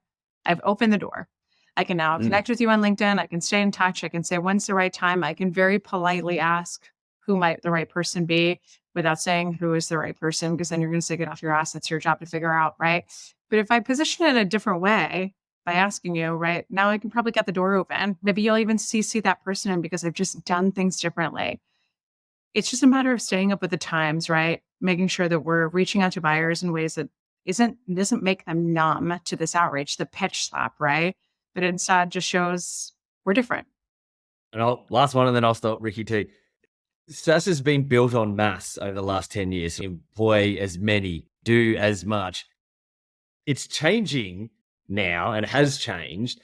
I've opened the door. I can now connect with you on LinkedIn. I can stay in touch. I can say, when's the right time? I can very politely ask who might the right person be without saying who is the right person, because then you're going to say, get off your ass. That's your job to figure out, right? But if I position it a different way, by asking you, right, now I can probably get the door open. Maybe you'll even CC that person in because I've just done things differently. It's just a matter of staying up with the times, right? Making sure that we're reaching out to buyers in ways that doesn't make them numb to this outreach, the pitch slap, right? But instead just shows we're different. And last one, and then I'll stop, Ricky, too. SaaS has been built on mass over the last 10 years. Employ as many, do as much. It's changing now and has changed.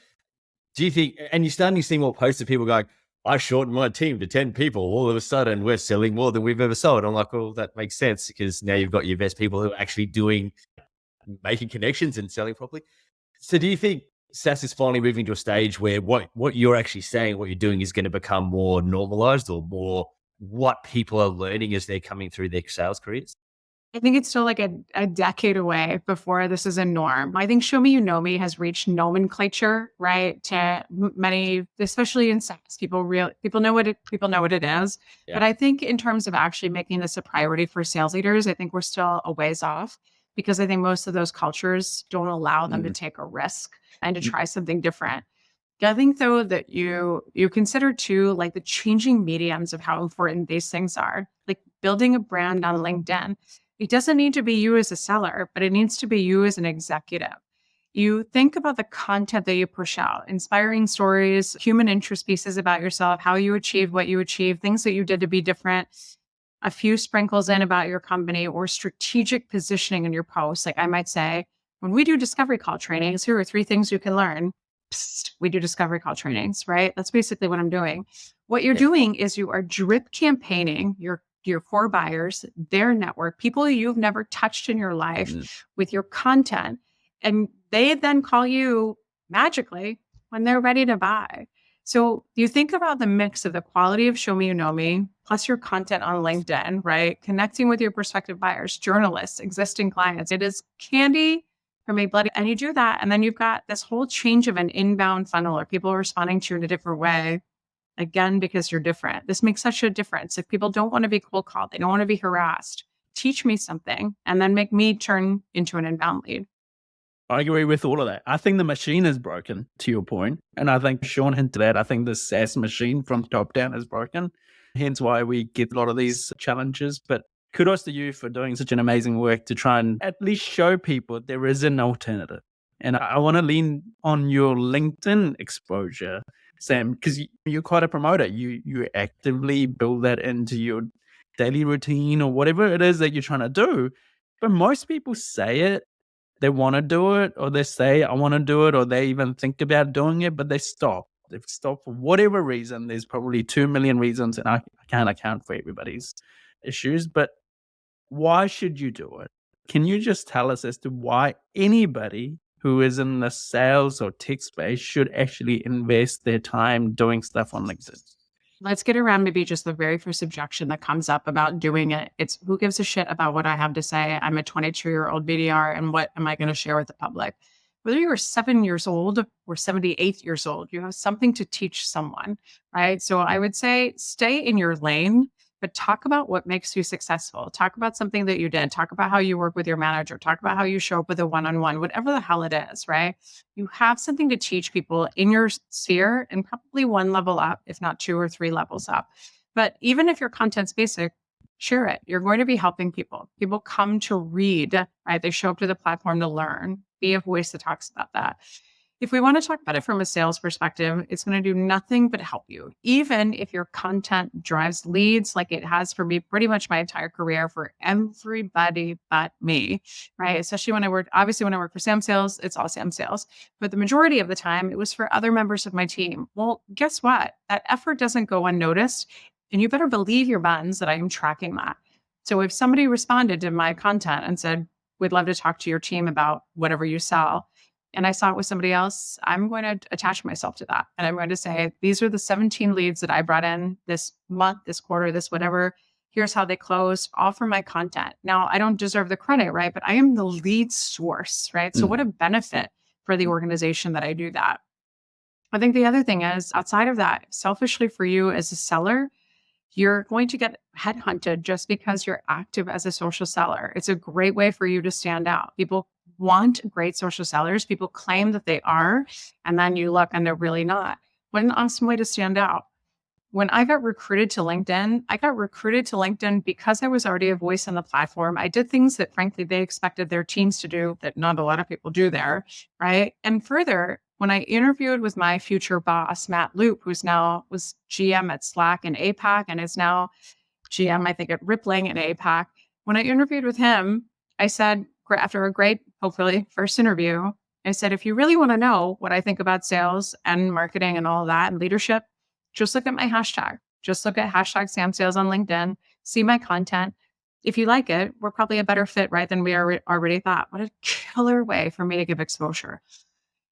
Do you think, and you're starting to see more posts of people going, I shortened my team to 10 people. All of a sudden, we're selling more than we've ever sold. I'm like, well, that makes sense because now you've got your best people who are actually making connections and selling properly. So do you think SaaS is finally moving to a stage where what you're actually saying, what you're doing is going to become more normalized or more what people are learning as they're coming through their sales careers? I think it's still like a decade away before this is a norm. I think Show Me You Know Me has reached nomenclature, right? To many, especially in SaaS, people know what it is. Yeah. But I think in terms of actually making this a priority for sales leaders, I think we're still a ways off because I think most of those cultures don't allow them to take a risk and to try something different. I think though that you consider too, like the changing mediums of how important these things are, like building a brand on LinkedIn. It doesn't need to be you as a seller, but it needs to be you as an executive. You think about the content that you push out, inspiring stories, human interest pieces about yourself, how you achieved what you achieved, things that you did to be different, a few sprinkles in about your company or strategic positioning in your posts. Like I might say, when we do discovery call trainings, here are 3 things you can learn. Psst, we do discovery call trainings, right? That's basically what I'm doing. What you're doing is you are drip campaigning your core buyers, their network, people you've never touched in your life with your content. And they then call you magically when they're ready to buy. So you think about the mix of the quality of Show Me You Know Me, plus your content on LinkedIn, right? Connecting with your prospective buyers, journalists, existing clients. It is candy from a bloody, and you do that. And then you've got this whole change of an inbound funnel or people responding to you in a different way. Again, because you're different. This makes such a difference. If people don't want to be cold called, they don't want to be harassed, teach me something and then make me turn into an inbound lead. I agree with all of that. I think the machine is broken, to your point. And I think Sean hinted at, I think the SaaS machine from top down is broken. Hence why we get a lot of these challenges. But kudos to you for doing such an amazing work to try and at least show people there is an alternative. And I want to lean on your LinkedIn exposure, Sam, because you're quite a promoter. You actively build that into your daily routine or whatever it is that you're trying to do. But most people say it, they want to do it, or they say, I want to do it, or they even think about doing it, but they stop. They stop for whatever reason. There's probably 2 million reasons, and I can't account for everybody's issues. But why should you do it? Can you just tell us as to why anybody who is in the sales or tech space should actually invest their time doing stuff on LinkedIn? Let's get around maybe just the very first objection that comes up about doing it. It's who gives a shit about what I have to say? I'm a 22-year-old BDR, and what am I going to share with the public? Whether you're 7 years old or 78 years old, you have something to teach someone, right? So I would say stay in your lane, but talk about what makes you successful. Talk about something that you did. Talk about how you work with your manager. Talk about how you show up with a one-on-one, whatever the hell it is, right? You have something to teach people in your sphere and probably 1 level up, if not 2 or 3 levels up. But even if your content's basic, share it. You're going to be helping people. People come to read, right? They show up to the platform to learn. Be a voice that talks about that. If we want to talk about it from a sales perspective, it's going to do nothing but help you. Even if your content drives leads, like it has for me pretty much my entire career for everybody but me, right? Especially when I work for Sam Sales, it's all Sam Sales. But the majority of the time, it was for other members of my team. Well, guess what? That effort doesn't go unnoticed. And you better believe your buttons that I am tracking that. So if somebody responded to my content and said, we'd love to talk to your team about whatever you sell, and I saw it with somebody else, I'm going to attach myself to that. And I'm going to say, these are the 17 leads that I brought in this month, this quarter, this whatever. Here's how they closed, all from my content. Now, I don't deserve the credit, right? But I am the lead source, right? So what a benefit for the organization that I do that. I think the other thing is, outside of that, selfishly for you as a seller, you're going to get headhunted just because you're active as a social seller. It's a great way for you to stand out. People want great social sellers. People claim that they are, and then you look and they're really not. What an awesome way to stand out. when I got recruited to LinkedIn because I was already a voice on the platform. I did things that frankly they expected their teams to do that not a lot of people do there, right? And further, when I interviewed with my future boss, Matt Loop, was GM at Slack in APAC and is now GM, I think, at Rippling in APAC. When I interviewed with him, I said, after a great, hopefully, first interview, I said, if you really want to know what I think about sales and marketing and all that and leadership, just look at my hashtag. Just look at hashtag SamSales on LinkedIn, see my content. If you like it, we're probably a better fit, right, than we already thought. What a killer way for me to give exposure.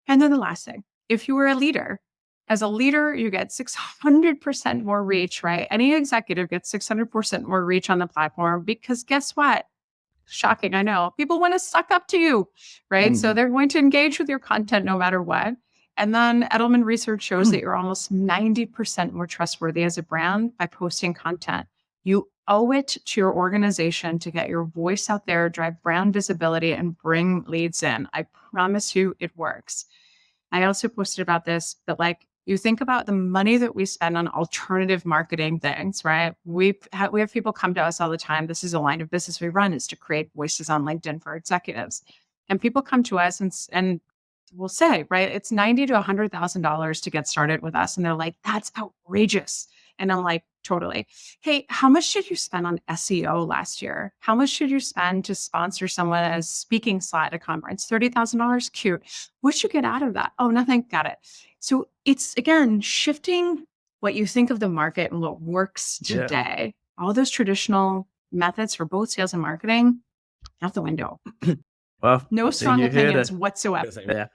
And then the last thing, if you were a leader, as a leader, you get 600% more reach, right? Any executive gets 600% more reach on the platform because guess what? Shocking, I know. People want to suck up to you, right? So they're going to engage with your content no matter what. And then Edelman research shows that you're almost 90% more trustworthy as a brand by posting content. You owe it to your organization to get your voice out there, drive brand visibility, and bring leads in. I promise you it works. I also posted about this, but like you think about the money that we spend on alternative marketing things, right? We have people come to us all the time. This is a line of business we run, is to create voices on LinkedIn for executives. And people come to us and we'll say, right, it's $90,000 to $100,000 to get started with us. And they're like, that's outrageous. And I'm like, totally. Hey, how much did you spend on SEO last year? How much should you spend to sponsor someone as speaking slot at a conference? $30,000? Cute. What should you get out of that? Oh, nothing. Got it. So it's, again, shifting what you think of the market and what works today. Yeah. All those traditional methods for both sales and marketing, out the window. Well, no strong opinions whatsoever. Yeah.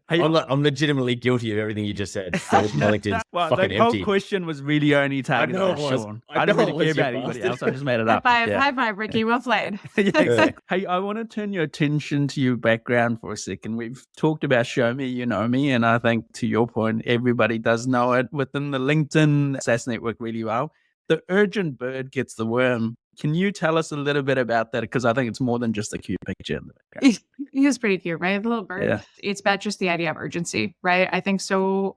Hey, I'm legitimately guilty of everything you just said. LinkedIn's well, fucking the empty. whole question was really only targeted at Sean. I didn't really care about anybody else. I just made it up. High five, Ricky. Well played. Yeah, exactly. Hey, I want to turn your attention to your background for a second. We've talked about Show Me, You Know Me, and I think to your point, everybody does know it within the LinkedIn SaaS network really well. The urgent bird gets the worm. Can you tell us a little bit about that? Because I think it's more than just a cute picture in the background. He was pretty cute, right? The little bird. Yeah. It's about just the idea of urgency, right? I think so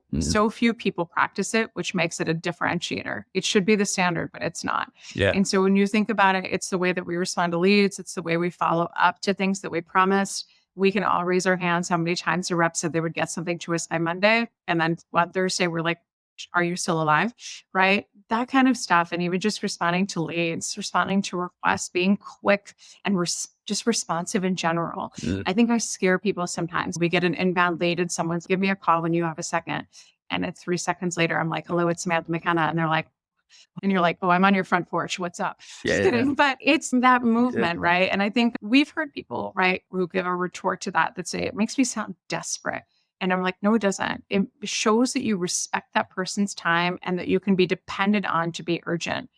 few people practice it, which makes it a differentiator. It should be the standard, but it's not. Yeah. And so when you think about it, it's the way that we respond to leads. It's the way we follow up to things that we promised. We can all raise our hands how many times the rep said they would get something to us by Monday. And then on Thursday, we're like, are you still alive? Right? That kind of stuff. And even just responding to leads, responding to requests, being quick and just responsive in general. I think I scare people sometimes. We get an inbound lead and someone's give me a call when you have a second. And it's 3 seconds later, I'm like, hello, it's Samantha McKenna. And they're like, and you're like, oh, I'm on your front porch. What's up? Just kidding. But it's that movement, right? And I think we've heard people, right, who give a retort to that say, it makes me sound desperate. And I'm like, no, it doesn't. It shows that you respect that person's time and that you can be dependent on to be urgent.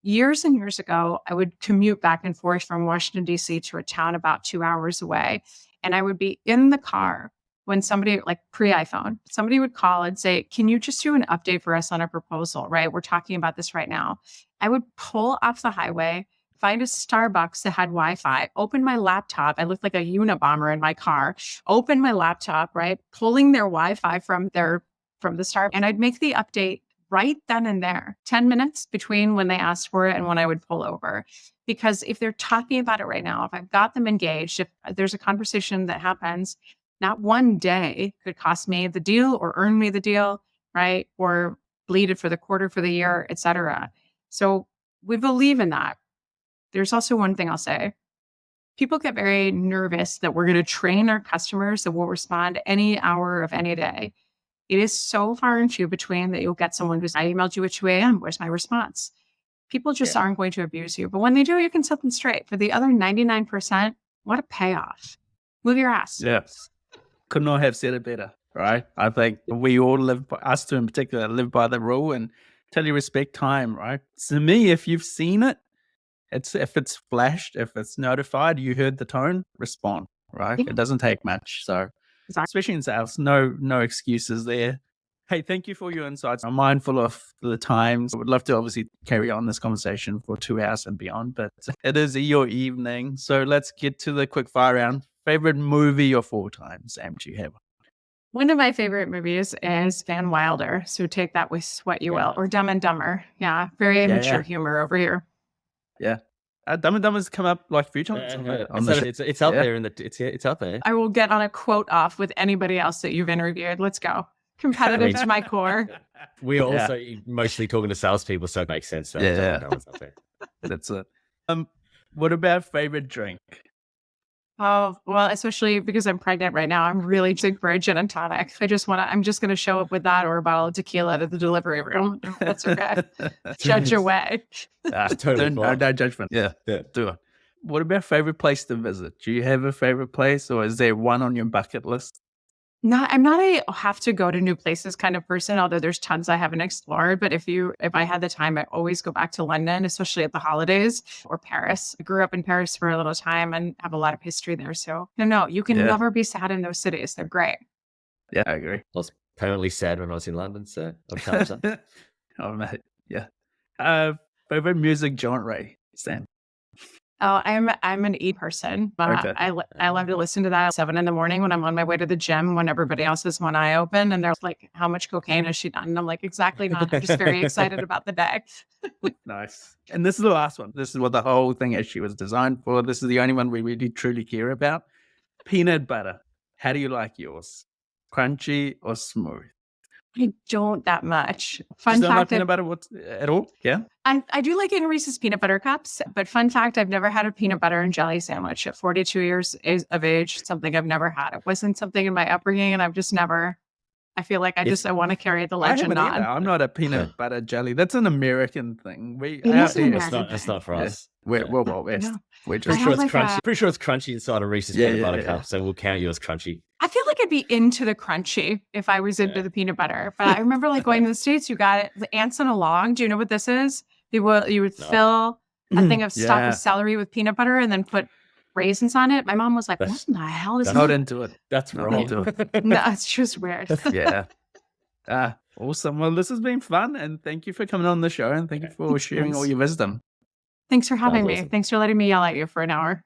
Years and years ago, I would commute back and forth from Washington, D.C. to a town about 2 hours away. And I would be in the car when somebody, like pre-iPhone, somebody would call and say, can you just do an update for us on a proposal, right? We're talking about this right now. I would pull off the highway, find a Starbucks that had Wi-Fi, open my laptop. I looked like a Unabomber in my car, open my laptop, right? Pulling their Wi-Fi from the Starbucks. And I'd make the update right then and there, 10 minutes between when they asked for it and when I would pull over. Because if they're talking about it right now, if I've got them engaged, if there's a conversation that happens, not one day could cost me the deal or earn me the deal, right? Or bleed it for the quarter, for the year, et cetera. So we believe in that. There's also one thing I'll say. People get very nervous that we're going to train our customers that will respond any hour of any day. It is so far and few between that you'll get someone who's, I emailed you at 2 a.m. Where's my response? People just aren't going to abuse you. But when they do, you can set them straight. For the other 99%, what a payoff. Move your ass. Yes. Could not have said it better, right? I think we all us two in particular, live by the rule and tell you respect time, right? To me, if you've seen it, if it's flashed, if it's notified, you heard the tone, respond, right? It doesn't take much. So especially in sales, no excuses there. Hey, thank you for your insights. I'm mindful of the times. I would love to obviously carry on this conversation for 2 hours and beyond, but it is your evening. So let's get to the quick fire round. Favorite movie of all time, Sam, do you have? One of my favorite movies is Van Wilder. So take that with what you will, or Dumb and Dumber. Yeah, very mature humor over here. Yeah. Dumb and Dumber's come up like a few times on the show. It's up there, it's up there. I will get on a quote off with anybody else that you've interviewed. Let's go. Competitive to my core. We're also mostly talking to salespeople, so it makes sense. That's it. What about favorite drink? Oh, well, especially because I'm pregnant right now, I'm really sick for a gin and tonic. I'm just going to show up with that or a bottle of tequila to the delivery room. That's okay. Judge away. Totally. No judgment. Yeah. Do it. What about favorite place to visit? Do you have a favorite place, or is there one on your bucket list? No, I'm not a have to go to new places kind of person, although there's tons I haven't explored. But if I had the time, I always go back to London, especially at the holidays, or Paris. I grew up in Paris for a little time and have a lot of history there. So no, you can never be sad in those cities. They're great. Yeah, I agree. I was permanently sad when I was in London, so I'm times up. Oh, mate. Yeah. Favorite music genre, Sam? Oh, I'm an E person. Okay. I love to listen to that at 7 a.m. when I'm on my way to the gym when everybody else has one eye open and they're like, how much cocaine has she done? And I'm like, exactly not. I'm just very excited about the day. Nice. And this is the last one. This is what the whole thing actually was designed for. This is the only one we really truly care about. Peanut butter. How do you like yours? Crunchy or smooth? I don't that much. Fun fact, peanut butter at all? Yeah. I do like Reese's peanut butter cups, but fun fact, I've never had a peanut butter and jelly sandwich at 42 years of age. Something I've never had. It wasn't something in my upbringing, and I've just never. I feel like I want to carry the legend on. I'm not a peanut butter jelly. That's an American thing. It's not for us. We're well west. We're Pretty just sure it's crunchy. Pretty sure it's crunchy inside a Reese's peanut butter cup, so we'll count you as crunchy. I feel like I'd be into the crunchy if I was into the peanut butter. But I remember going to the States, you got it, the ants on a log. Do you know what this is? You would fill a thing of stuffed celery with peanut butter and then put raisins on it. My mom was like, what in the hell is that? Not into it. That's wrong. No, it's just weird. Yeah. Awesome. Well, this has been fun, and thank you for coming on the show, and thank you for sharing all your wisdom. Thanks for having me. Thanks for letting me yell at you for an hour.